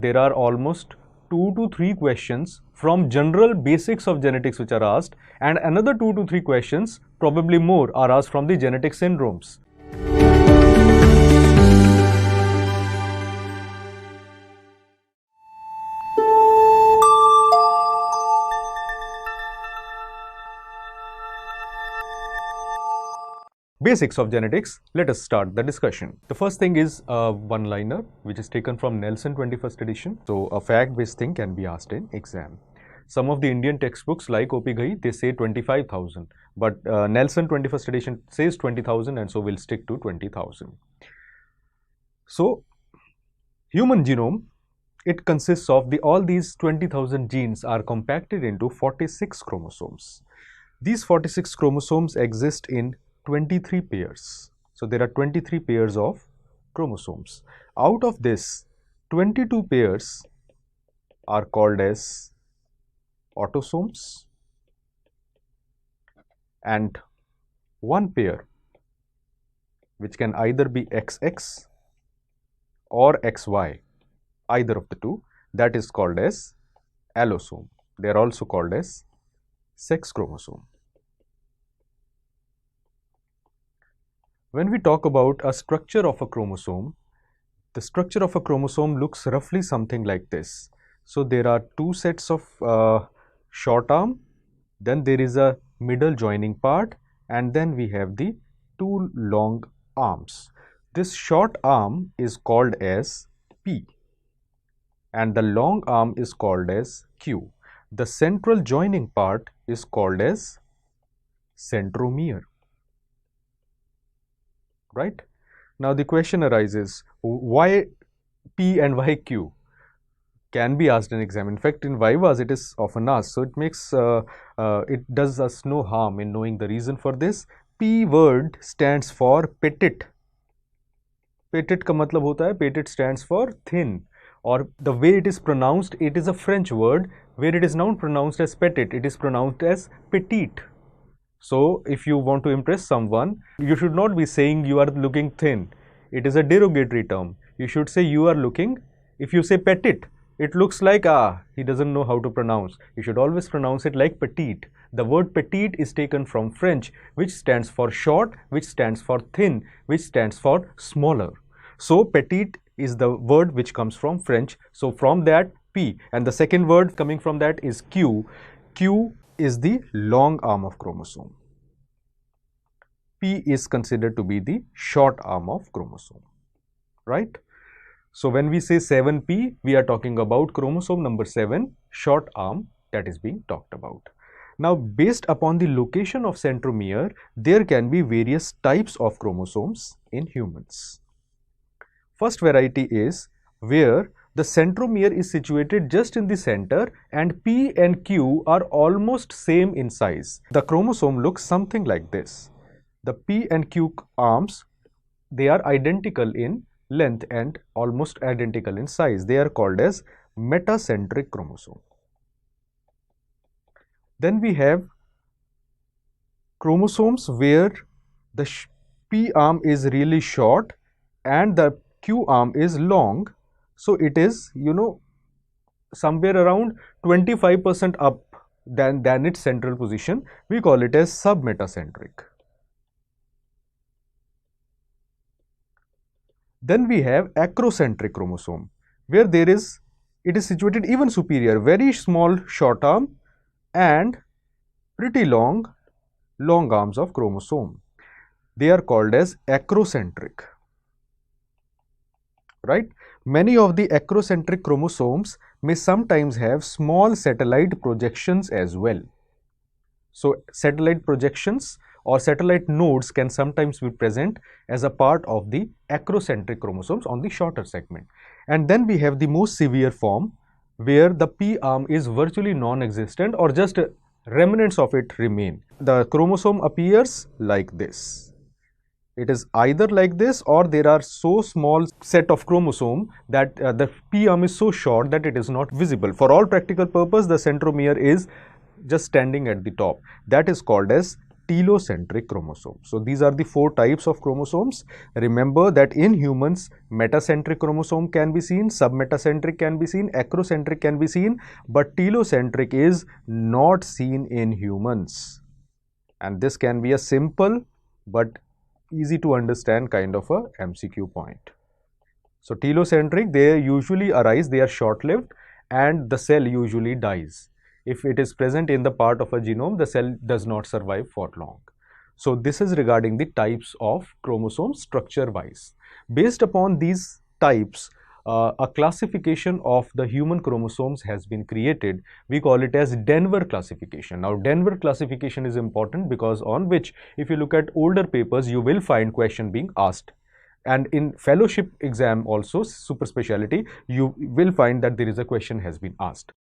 There are almost 2 to 3 questions from general basics of genetics which are asked, and another 2 to 3 questions, probably more, are asked from the genetic syndromes. Basics of genetics, let us start the discussion. The first thing is a one-liner which is taken from Nelson 21st edition. So a fact-based thing can be asked in exam. Some of the Indian textbooks like OP Ghai, they say 25,000, but Nelson 21st edition says 20,000, and so we'll stick to 20,000. So human genome, it consists of all these 20,000 genes are compacted into 46 chromosomes. These 46 chromosomes exist in 23 pairs. So there are 23 pairs of chromosomes. Out of this, 22 pairs are called as autosomes, and one pair, which can either be XX or XY, either of the two, that is called as allosome. They are also called as sex chromosome. When we talk about a structure of a chromosome, the structure of a chromosome looks roughly something like this. So there are two sets of short arm, then there is a middle joining part, and then we have the two long arms. This short arm is called as P, and the long arm is called as Q. The central joining part is called as centromere. Right? Now the question arises, why P and why Q? Can be asked in exam. In fact, in Vivas it is often asked, so it does us no harm in knowing the reason for this. P word stands for petit. Petit ka matlab hota hai, petit stands for thin, or the way it is pronounced, it is a French word where it is not pronounced as petit, it is pronounced as petite. So if you want to impress someone, you should not be saying you are looking thin. It is a derogatory term. You should say you are looking. If you say petite, it looks like he doesn't know how to pronounce. You should always pronounce it like petite. The word petite is taken from French, which stands for short, which stands for thin, which stands for smaller. So petite is the word which comes from French. So from that, P, and the second word coming from that is Q. Q is the long arm of chromosome. P is considered to be the short arm of chromosome, right? So when we say 7P, we are talking about chromosome number 7, short arm, that is being talked about. Now, based upon the location of centromere, there can be various types of chromosomes in humans. First variety is where the centromere is situated just in the center and P and Q are almost same in size. The chromosome looks something like this. The P and Q arms, they are identical in length and almost identical in size. They are called as metacentric chromosome. Then we have chromosomes where the P arm is really short and the Q arm is long. So it is, somewhere around 25% up than its central position. We call it as submetacentric. Then we have acrocentric chromosome, where it is situated even superior, very small short arm and pretty long arms of chromosome. They are called as acrocentric, right? Many of the acrocentric chromosomes may sometimes have small satellite projections as well. So satellite projections or satellite nodes can sometimes be present as a part of the acrocentric chromosomes on the shorter segment. And then we have the most severe form where the P arm is virtually non-existent or just remnants of it remain. The chromosome appears like this. It is either like this or there are so small set of chromosome that the P arm is so short that it is not visible. For all practical purpose, the centromere is just standing at the top. That is called as telocentric chromosomes. So these are the 4 types of chromosomes. Remember that in humans, metacentric chromosome can be seen, submetacentric can be seen, acrocentric can be seen, but telocentric is not seen in humans. And this can be a simple but easy to understand kind of a MCQ point. So telocentric, they usually arise, they are short-lived, and the cell usually dies. If it is present in the part of a genome, the cell does not survive for long. So this is regarding the types of chromosomes structure-wise. Based upon these types, a classification of the human chromosomes has been created. We call it as Denver classification. Now, Denver classification is important because on which, if you look at older papers, you will find question being asked. And in fellowship exam also, super speciality, you will find that there is a question has been asked.